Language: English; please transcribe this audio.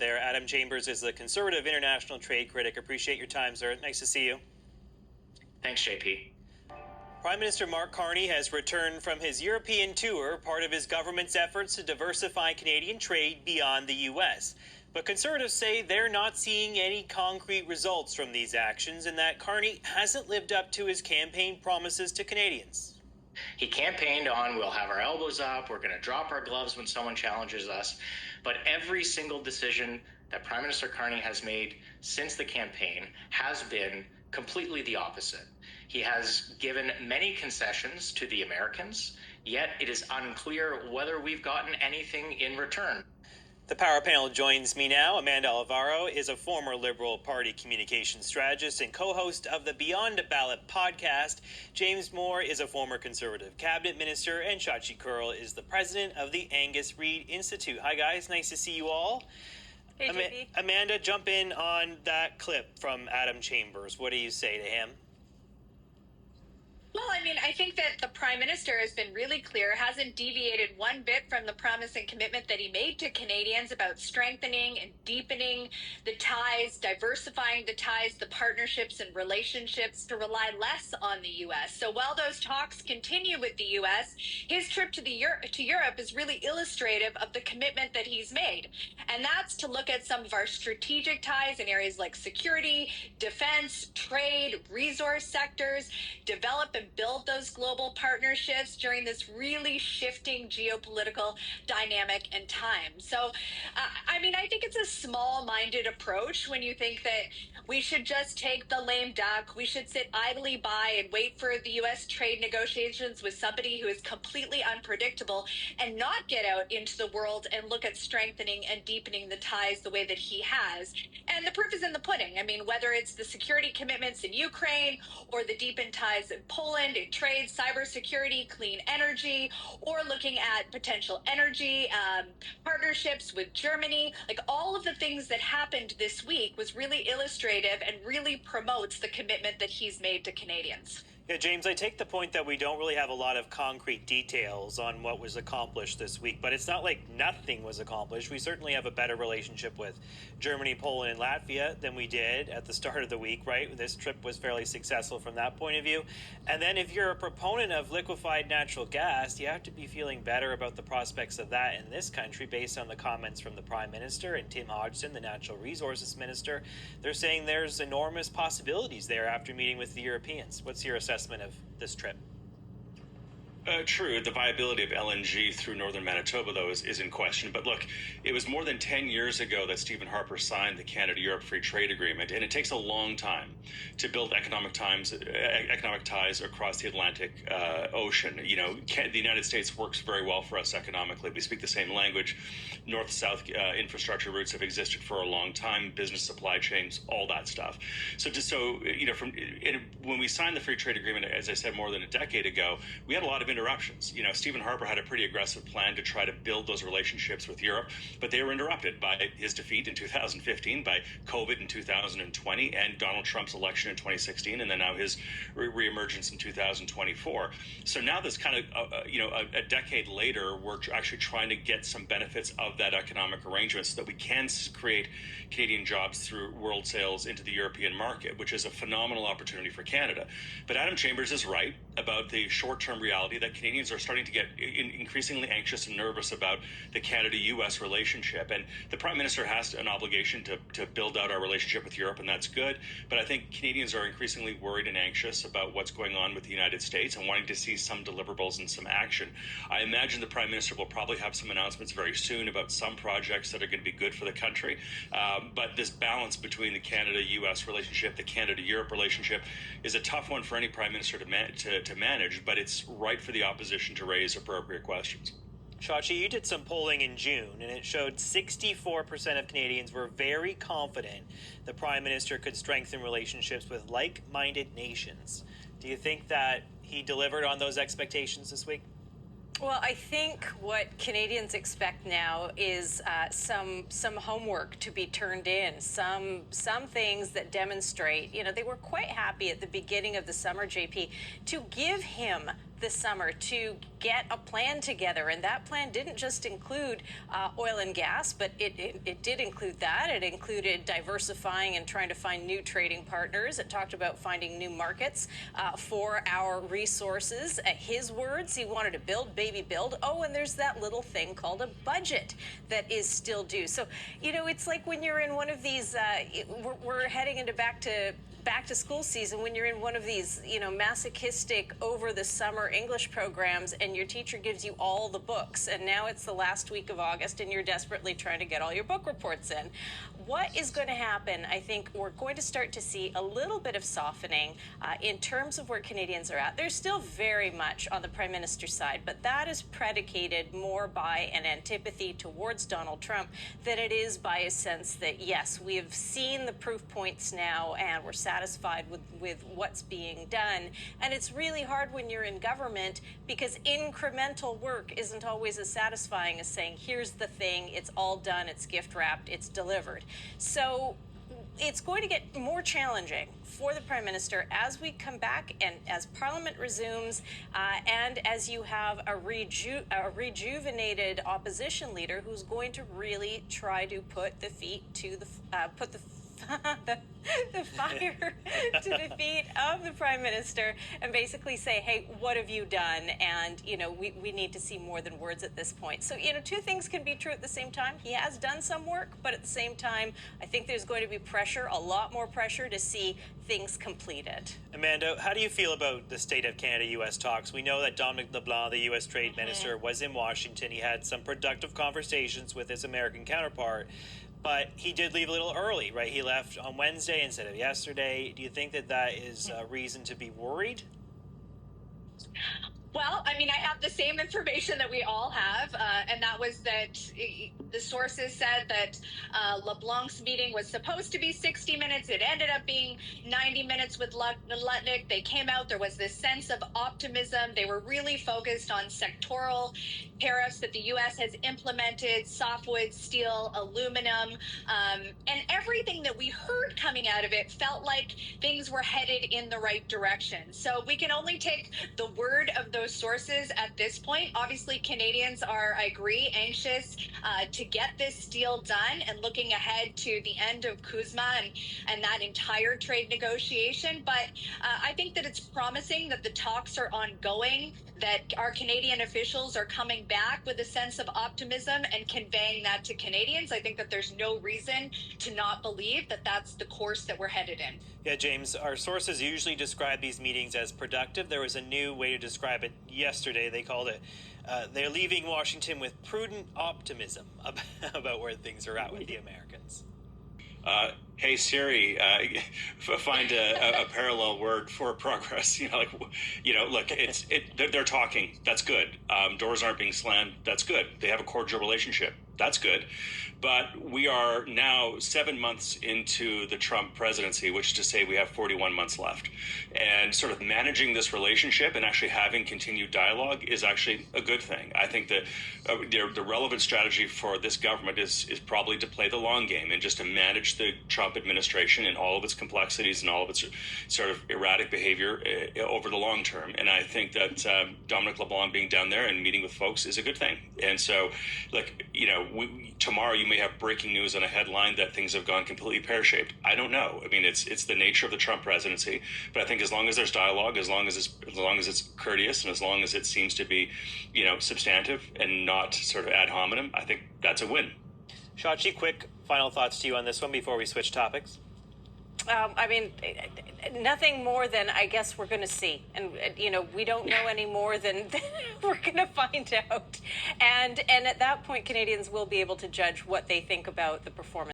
there. Adam Chambers is the conservative international trade critic. Appreciate your time, sir. Nice to see you. Thanks, JP. Prime Minister Mark Carney has returned from his European tour, part of his government's efforts to diversify Canadian trade beyond the U.S. But conservatives say they're not seeing any concrete results from these actions and that Carney hasn't lived up to his campaign promises to Canadians. He campaigned on, we'll have our elbows up, we're going to drop our gloves when someone challenges us. But every single decision that Prime Minister Carney has made since the campaign has been completely the opposite. He has given many concessions to the Americans, yet it is unclear whether we've gotten anything in return. The Power Panel joins me now. Amanda Alvaro is a former Liberal Party communications strategist and co-host of the Beyond a Ballot podcast. James Moore is a former Conservative cabinet minister, and Shachi Kurl is the president of the Angus Reid Institute. Hi, guys. Nice to see you all. Hey, JP. Amanda, jump in on that clip from Adam Chambers. What do you say to him? Well, I think that the Prime Minister has been really clear, hasn't deviated one bit from the promise and commitment that he made to Canadians about strengthening and deepening the ties, diversifying the ties, the partnerships and relationships to rely less on the U.S. So while those talks continue with the U.S., his trip to Europe is really illustrative of the commitment that he's made. And that's to look at some of our strategic ties in areas like security, defense, trade, resource sectors, develop and build those global partnerships during this really shifting geopolitical dynamic and time. So, I think it's a small-minded approach when you think that we should just take the lame duck, we should sit idly by and wait for the U.S. trade negotiations with somebody who is completely unpredictable and not get out into the world and look at strengthening and deepening the ties the way that he has. And the proof is in the pudding. Whether it's the security commitments in Ukraine or the deepened ties in Poland, in trade, cybersecurity, clean energy, or looking at potential energy partnerships with Germany, like all of the things that happened this week was really illustrative and really promotes the commitment that he's made to Canadians. Yeah, James, I take the point that we don't really have a lot of concrete details on what was accomplished this week, but it's not like nothing was accomplished. We certainly have a better relationship with Germany, Poland, and Latvia than we did at the start of the week, right? This trip was fairly successful from that point of view. And then if you're a proponent of liquefied natural gas, you have to be feeling better about the prospects of that in this country based on the comments from the Prime Minister and Tim Hodgson, the Natural Resources Minister. They're saying there's enormous possibilities there after meeting with the Europeans. What's your assessment of this trip? True. The viability of LNG through northern Manitoba, though, is in question. But look, it was more than 10 years ago that Stephen Harper signed the Canada-Europe Free Trade Agreement, and it takes a long time to build economic ties across the Atlantic Ocean. The United States works very well for us economically. We speak the same language. North-south infrastructure routes have existed for a long time, business supply chains, all that stuff. When we signed the Free Trade Agreement, as I said, more than a decade ago, we had a lot of interruptions. Stephen Harper had a pretty aggressive plan to try to build those relationships with Europe, but they were interrupted by his defeat in 2015, by COVID in 2020, and Donald Trump's election in 2016, and then now his reemergence in 2024. So now this kind of, a decade later, we're actually trying to get some benefits of that economic arrangement so that we can create Canadian jobs through world sales into the European market, which is a phenomenal opportunity for Canada. But Adam Chambers is right about the short-term reality that Canadians are starting to get increasingly anxious and nervous about the Canada-U.S. relationship. And the Prime Minister has an obligation to build out our relationship with Europe, and that's good. But I think Canadians are increasingly worried and anxious about what's going on with the United States and wanting to see some deliverables and some action. I imagine the Prime Minister will probably have some announcements very soon about some projects that are going to be good for the country. But this balance between the Canada-U.S. relationship, the Canada-Europe relationship, is a tough one for any Prime Minister to manage, but it's right for the opposition to raise appropriate questions. Shachi, you did some polling in June, and it showed 64% of Canadians were very confident the Prime Minister could strengthen relationships with like-minded nations. Do you think that he delivered on those expectations this week? Well, I think what Canadians expect now is some homework to be turned in, some things that demonstrate, they were quite happy at the beginning of the summer, JP, to give him this summer to get a plan together, and that plan didn't just include oil and gas, but it did include that. It included diversifying and trying to find new trading partners. It talked about finding new markets for our resources. His words, he wanted to build, baby, build. Oh, and there's that little thing called a budget that is still due. So, it's like when you're in one of these, we're heading into back to school season, when you're in one of these, masochistic over the summer English programs and your teacher gives you all the books, and now it's the last week of August and you're desperately trying to get all your book reports in. What is going to happen? I think we're going to start to see a little bit of softening in terms of where Canadians are at. They're still very much on the Prime Minister's side, but that is predicated more by an antipathy towards Donald Trump than it is by a sense that, yes, we have seen the proof points now and we're satisfied with what's being done. And it's really hard when you're in government because incremental work isn't always as satisfying as saying, here's the thing, it's all done, it's gift wrapped, it's delivered. So it's going to get more challenging for the Prime Minister as we come back and as Parliament resumes, and as you have a rejuvenated opposition leader who's going to really try to put the feet to the the fire to the feet of the Prime Minister and basically say, hey, what have you done? And, we need to see more than words at this point. So, two things can be true at the same time. He has done some work, but at the same time, I think there's going to be pressure, a lot more pressure to see things completed. Amanda, how do you feel about the state of Canada-U.S. talks? We know that Dominic LeBlanc, the U.S. Trade Minister, was in Washington. He had some productive conversations with his American counterpart. But he did leave a little early, right? He left on Wednesday instead of yesterday. Do you think that is a reason to be worried? Well, I have the same information that we all have, and that was that the sources said that LeBlanc's meeting was supposed to be 60 minutes. It ended up being 90 minutes with Lutnick. They came out. There was this sense of optimism. They were really focused on sectoral tariffs that the U.S. has implemented, softwood, steel, aluminum, and everything that we heard coming out of it felt like things were headed in the right direction. So we can only take the word of those sources at this point. Obviously, Canadians are, I agree, anxious to get this deal done and looking ahead to the end of CUSMA and that entire trade negotiation. But I think that it's promising that the talks are ongoing, that our Canadian officials are coming back with a sense of optimism and conveying that to Canadians. I think that there's no reason to not believe that that's the course that we're headed in. Yeah, James, our sources usually describe these meetings as productive. There was a new way to describe it yesterday. They called it, they're leaving Washington with prudent optimism about where things are at with the Americans. Hey Siri, find a parallel word for progress. Look, they're talking. That's good. Doors aren't being slammed. That's good. They have a cordial relationship. That's good. But we are now 7 months into the Trump presidency, which is to say we have 41 months left. And sort of managing this relationship and actually having continued dialogue is actually a good thing. I think that the relevant strategy for this government is probably to play the long game and just to manage the Trump administration and all of its complexities and all of its sort of erratic behavior over the long term. And I think that Dominic LeBlanc being down there and meeting with folks is a good thing. And so, tomorrow you may have breaking news on a headline that things have gone completely pear-shaped. I don't know. It's the nature of the Trump presidency. But I think as long as there's dialogue, as long as it's courteous, and as long as it seems to be, substantive and not sort of ad hominem, I think that's a win. Shachi, quick final thoughts to you on this one before we switch topics. Nothing more than I guess we're going to see. And, we don't know any more than we're going to find out. And at that point, Canadians will be able to judge what they think about the performance.